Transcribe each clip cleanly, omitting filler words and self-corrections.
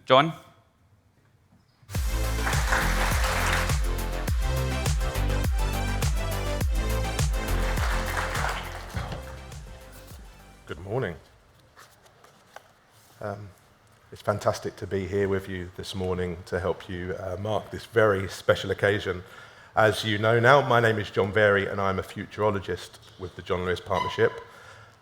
John? Good morning. It's fantastic to be here with you this morning to help you mark this very special occasion. As you know now, my name is John Very and I'm a futurologist with the John Lewis Partnership.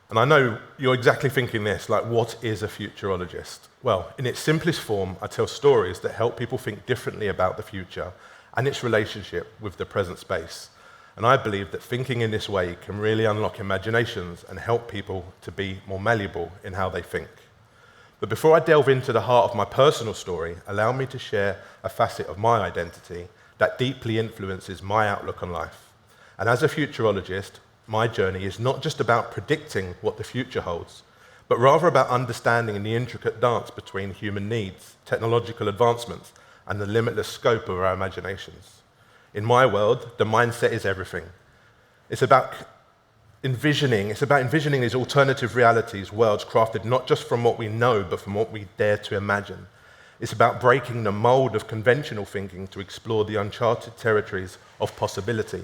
And I know you're exactly thinking this, like, what is a futurologist? Well, in its simplest form, I tell stories that help people think differently about the future and its relationship with the present space. And I believe that thinking in this way can really unlock imaginations and help people to be more malleable in how they think. But before I delve into the heart of my personal story, allow me to share a facet of my identity that deeply influences my outlook on life. And as a futurologist, my journey is not just about predicting what the future holds, but rather about understanding the intricate dance between human needs, technological advancements, and the limitless scope of our imaginations. In my world, the mindset is everything. It's about envisioning these alternative realities, worlds crafted not just from what we know, but from what we dare to imagine. It's about breaking the mold of conventional thinking to explore the uncharted territories of possibility.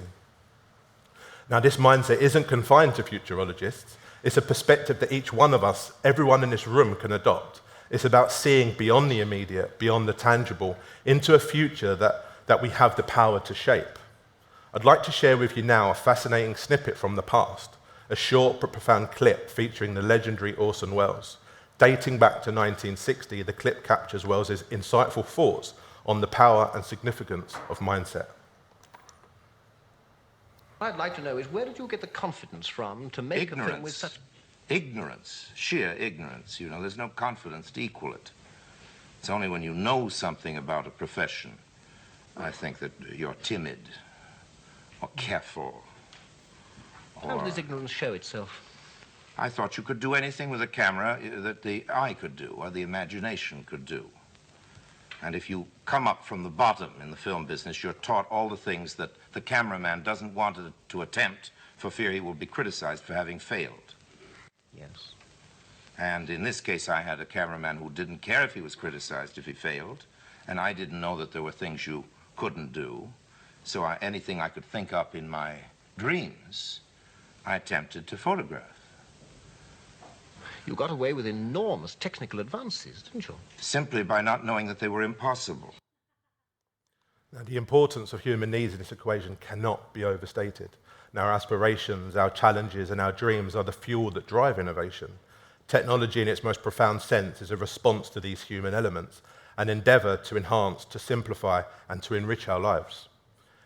Now, this mindset isn't confined to futurologists. It's a perspective that each one of us, everyone in this room, can adopt. It's about seeing beyond the immediate, beyond the tangible, into a future that we have the power to shape. I'd like to share with you now a fascinating snippet from the past, a short but profound clip featuring the legendary Orson Welles. Dating back to 1960, the clip captures Welles's insightful thoughts on the power and significance of mindset. What I'd like to know is, where did you get the confidence from to make a thing with such... Ignorance, sheer ignorance. You know, there's no confidence to equal it. It's only when you know something about a profession, I think, that you're timid or careful. How does this ignorance show itself? I thought you could do anything with a camera that the eye could do or the imagination could do. And if you come up from the bottom in the film business, you're taught all the things that the cameraman doesn't want to attempt for fear he will be criticized for having failed. Yes. And in this case, I had a cameraman who didn't care if he was criticized if he failed, and I didn't know that there were things you couldn't do. So anything I could think up in my dreams, I attempted to photograph. You got away with enormous technical advances, didn't you? Simply by not knowing that they were impossible. Now, the importance of human needs in this equation cannot be overstated. Now, our aspirations, our challenges, and our dreams are the fuel that drive innovation. Technology, in its most profound sense, is a response to these human elements, an endeavor to enhance, to simplify, and to enrich our lives.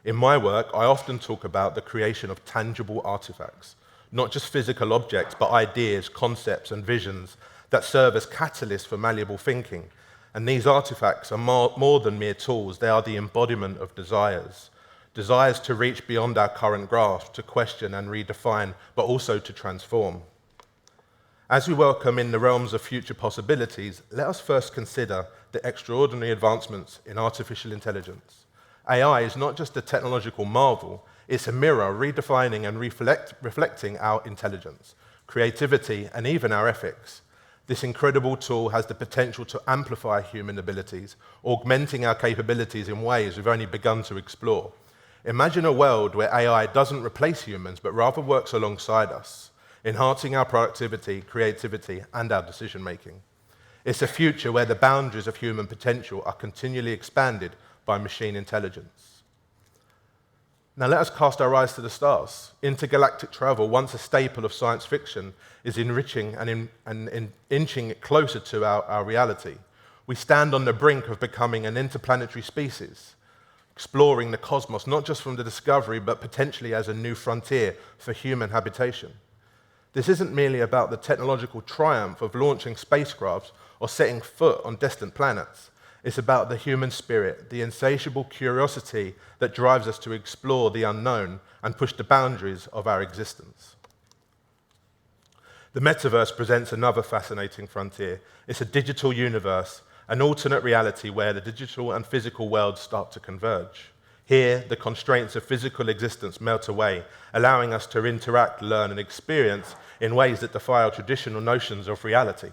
In my work, I often talk about the creation of tangible artifacts, not just physical objects, but ideas, concepts, and visions that serve as catalysts for malleable thinking. And these artifacts are more than mere tools. They are the embodiment of desires to reach beyond our current grasp, to question and redefine, but also to transform. As we welcome in the realms of future possibilities, let us first consider the extraordinary advancements in artificial intelligence. AI is not just a technological marvel, it's a mirror redefining and reflecting our intelligence, creativity, and even our ethics. This incredible tool has the potential to amplify human abilities, augmenting our capabilities in ways we've only begun to explore. Imagine a world where AI doesn't replace humans, but rather works alongside us, enhancing our productivity, creativity, and our decision-making. It's a future where the boundaries of human potential are continually expanded by machine intelligence. Now let us cast our eyes to the stars. Intergalactic travel, once a staple of science fiction, is enriching and inching it closer to our reality. We stand on the brink of becoming an interplanetary species, exploring the cosmos, not just from the discovery, but potentially as a new frontier for human habitation. This isn't merely about the technological triumph of launching spacecrafts or setting foot on distant planets. It's about the human spirit, the insatiable curiosity that drives us to explore the unknown and push the boundaries of our existence. The metaverse presents another fascinating frontier. It's a digital universe, an alternate reality where the digital and physical worlds start to converge. Here, the constraints of physical existence melt away, allowing us to interact, learn, and experience in ways that defy our traditional notions of reality.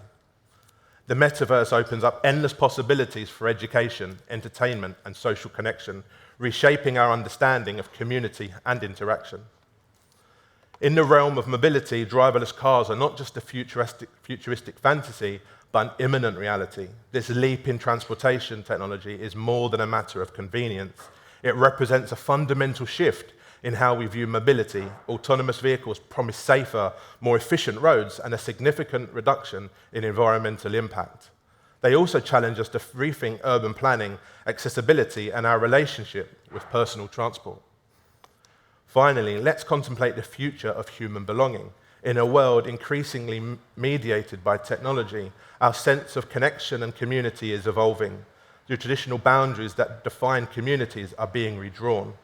The metaverse opens up endless possibilities for education, entertainment, and social connection, reshaping our understanding of community and interaction. In the realm of mobility, driverless cars are not just a futuristic fantasy, but an imminent reality. This leap in transportation technology is more than a matter of convenience. It represents a fundamental shift in how we view mobility. Autonomous vehicles promise safer, more efficient roads and a significant reduction in environmental impact. They also challenge us to rethink urban planning, accessibility, and our relationship with personal transport. Finally, let's contemplate the future of human belonging. In a world increasingly mediated by technology, our sense of connection and community is evolving. The traditional boundaries that define communities are being redrawn.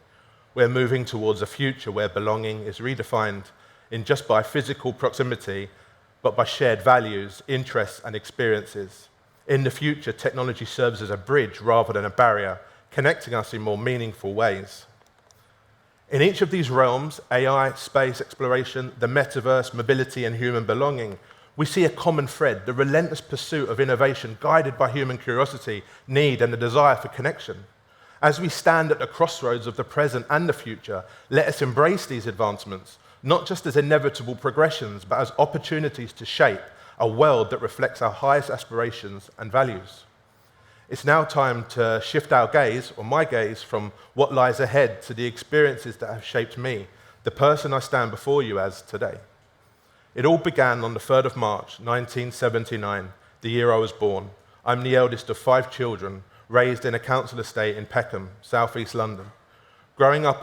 We're moving towards a future where belonging is redefined in just by physical proximity, but by shared values, interests, and experiences. In the future, technology serves as a bridge rather than a barrier, connecting us in more meaningful ways. In each of these realms, AI, space exploration, the metaverse, mobility, and human belonging, we see a common thread, the relentless pursuit of innovation guided by human curiosity, need, and the desire for connection. As we stand at the crossroads of the present and the future, let us embrace these advancements, not just as inevitable progressions, but as opportunities to shape a world that reflects our highest aspirations and values. It's now time to shift our gaze, or my gaze, from what lies ahead to the experiences that have shaped me, the person I stand before you as today. It all began on the 3rd of March, 1979, the year I was born. I'm the eldest of 5 children, raised in a council estate in Peckham, southeast London. Growing up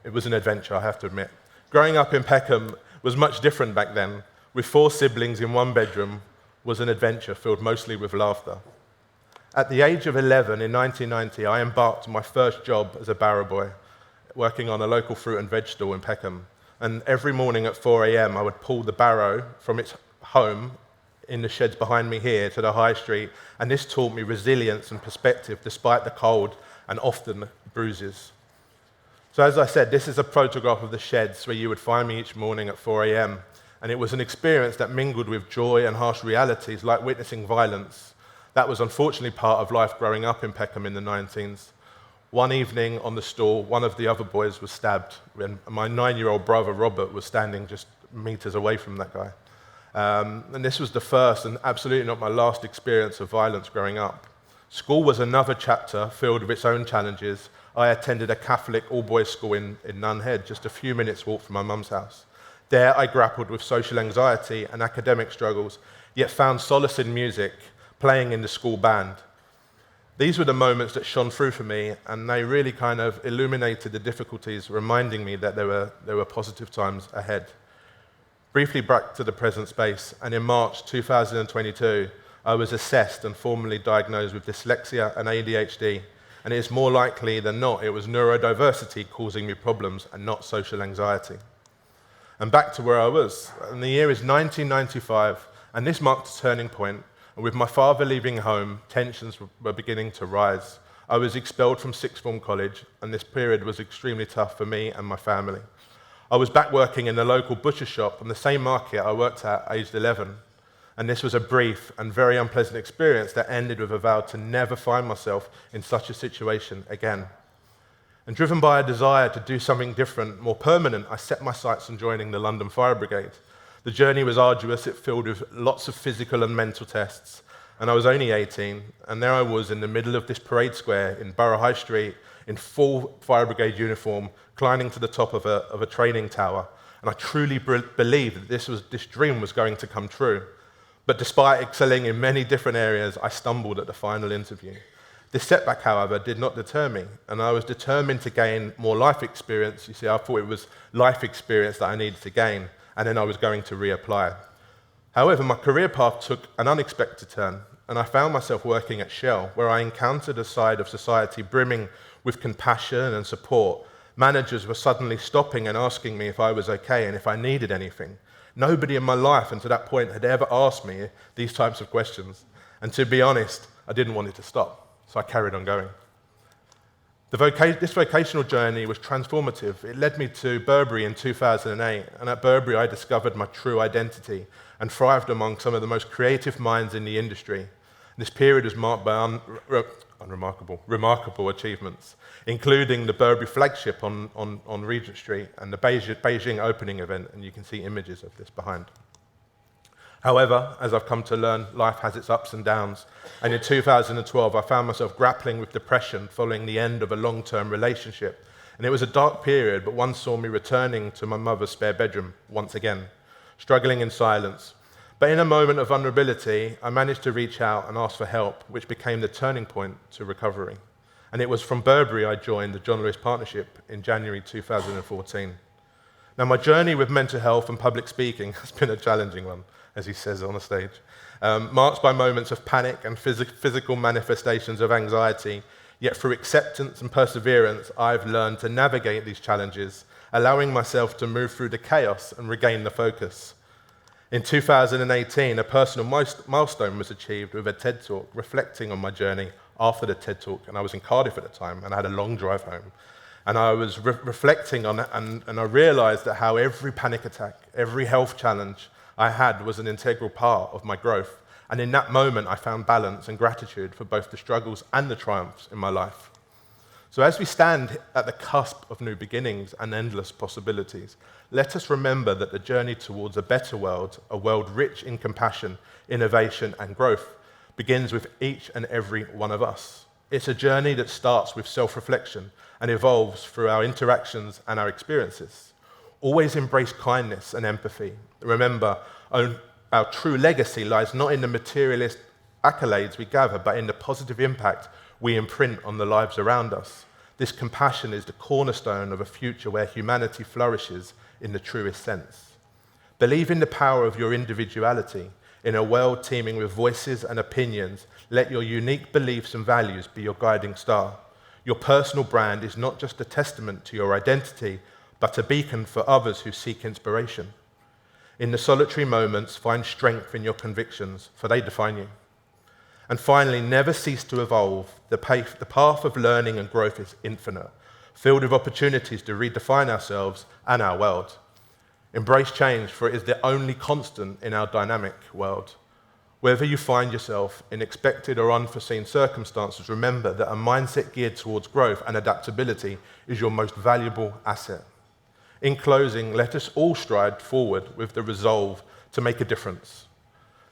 it was an adventure, I have to admit. Growing up in Peckham was much different back then. With 4 siblings in one bedroom was an adventure filled mostly with laughter. At the age of 11 in 1990, I embarked on my first job as a Barrow boy, working on a local fruit and veg stall in Peckham. And every morning at 4 a.m., I would pull the Barrow from its home in the sheds behind me here to the high street, and this taught me resilience and perspective despite the cold and often bruises. So as I said, this is a photograph of the sheds where you would find me each morning at 4 a.m., and it was an experience that mingled with joy and harsh realities like witnessing violence. That was unfortunately part of life growing up in Peckham in the 1990s. One evening on the stall, one of the other boys was stabbed, and my 9-year-old brother Robert was standing just meters away from that guy. And this was the first and absolutely not my last experience of violence growing up. School was another chapter filled with its own challenges. I attended a Catholic all-boys school in Nunhead, just a few minutes' walk from my mum's house. There I grappled with social anxiety and academic struggles, yet found solace in music, playing in the school band. These were the moments that shone through for me, and they really kind of illuminated the difficulties, reminding me that there were positive times ahead. Briefly back to the present space, and in March 2022, I was assessed and formally diagnosed with dyslexia and ADHD, and it is more likely than not it was neurodiversity causing me problems and not social anxiety. And back to where I was, and the year is 1995, and this marked a turning point. And with my father leaving home, tensions were beginning to rise. I was expelled from sixth form college, and this period was extremely tough for me and my family. I was back working in the local butcher shop on the same market I worked at aged 11, and this was a brief and very unpleasant experience that ended with a vow to never find myself in such a situation again. And driven by a desire to do something different, more permanent, I set my sights on joining the London Fire Brigade. The journey was arduous, it filled with lots of physical and mental tests, and I was only 18, and there I was in the middle of this parade square in Barrow High Street, in full fire brigade uniform, climbing to the top of a training tower, and I truly believed that this dream was going to come true. But despite excelling in many different areas, I stumbled at the final interview. This setback, however, did not deter me, and I was determined to gain more life experience. You see, I thought it was life experience that I needed to gain, and then I was going to reapply. However, my career path took an unexpected turn, and I found myself working at Shell, where I encountered a side of society brimming with compassion and support. Managers were suddenly stopping and asking me if I was okay and if I needed anything. Nobody in my life until that point had ever asked me these types of questions, and to be honest, I didn't want it to stop. So I carried on going. This vocational journey was transformative. It led me to Burberry in 2008, and at Burberry I discovered my true identity and thrived among some of the most creative minds in the industry. This period was marked by remarkable achievements, including the Burberry flagship on Regent Street and the Beijing opening event, and you can see images of this behind. However, as I've come to learn, life has its ups and downs, and in 2012 I found myself grappling with depression following the end of a long-term relationship. And it was a dark period, but one saw me returning to my mother's spare bedroom once again, struggling in silence. But in a moment of vulnerability, I managed to reach out and ask for help, which became the turning point to recovery. And it was from Burberry I joined the John Lewis Partnership in January 2014. Now, my journey with mental health and public speaking has been a challenging one, as he says on the stage, marked by moments of panic and physical manifestations of anxiety. Yet through acceptance and perseverance, I've learned to navigate these challenges, allowing myself to move through the chaos and regain the focus. In 2018, a personal milestone was achieved with a TED Talk reflecting on my journey after the TED Talk, and I was in Cardiff at the time, and I had a long drive home. And I was reflecting on it, and I realized that how every panic attack, every health challenge I had was an integral part of my growth. And in that moment, I found balance and gratitude for both the struggles and the triumphs in my life. So as we stand at the cusp of new beginnings and endless possibilities, let us remember that the journey towards a better world, a world rich in compassion, innovation, and growth, begins with each and every one of us. It's a journey that starts with self-reflection and evolves through our interactions and our experiences. Always embrace kindness and empathy. Remember, our true legacy lies not in the materialist accolades we gather, but in the positive impact we imprint on the lives around us. This compassion is the cornerstone of a future where humanity flourishes in the truest sense. Believe in the power of your individuality. In a world teeming with voices and opinions, let your unique beliefs and values be your guiding star. Your personal brand is not just a testament to your identity, but a beacon for others who seek inspiration. In the solitary moments, find strength in your convictions, for they define you. And finally, never cease to evolve. The path of learning and growth is infinite, filled with opportunities to redefine ourselves and our world. Embrace change, for it is the only constant in our dynamic world. Whether you find yourself in expected or unforeseen circumstances, remember that a mindset geared towards growth and adaptability is your most valuable asset. In closing, let us all stride forward with the resolve to make a difference,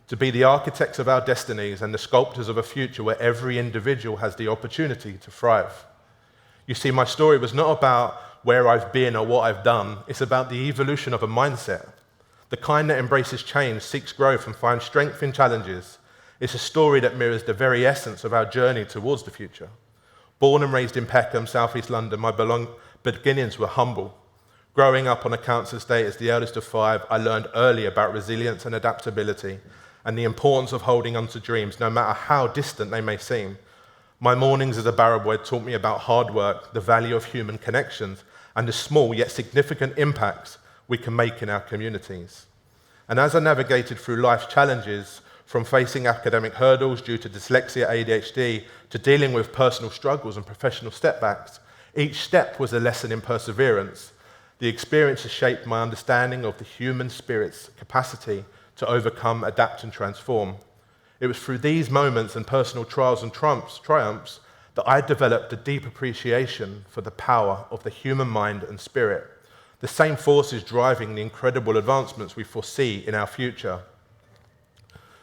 to be the architects of our destinies and the sculptors of a future where every individual has the opportunity to thrive. You see, my story was not about where I've been or what I've done. It's about the evolution of a mindset. The kind that embraces change, seeks growth, and finds strength in challenges. It's a story that mirrors the very essence of our journey towards the future. Born and raised in Peckham, southeast London, my beginnings were humble. Growing up on a council estate as the eldest of 5, I learned early about resilience and adaptability and the importance of holding on to dreams, no matter how distant they may seem. My mornings as a Barrow boy taught me about hard work, the value of human connections, and the small yet significant impacts we can make in our communities. And as I navigated through life's challenges, from facing academic hurdles due to dyslexia, ADHD, to dealing with personal struggles and professional setbacks, each step was a lesson in perseverance. The experience has shaped my understanding of the human spirit's capacity to overcome, adapt, and transform. It was through these moments and personal trials and triumphs that I developed a deep appreciation for the power of the human mind and spirit, the same forces driving the incredible advancements we foresee in our future.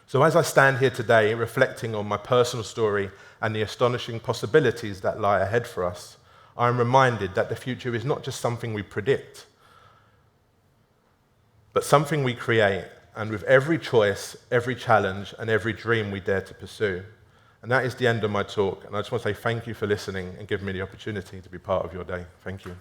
So as I stand here today reflecting on my personal story and the astonishing possibilities that lie ahead for us, I am reminded that the future is not just something we predict, but something we create, and with every choice, every challenge, and every dream we dare to pursue. And that is the end of my talk, and I just want to say thank you for listening and giving me the opportunity to be part of your day. Thank you.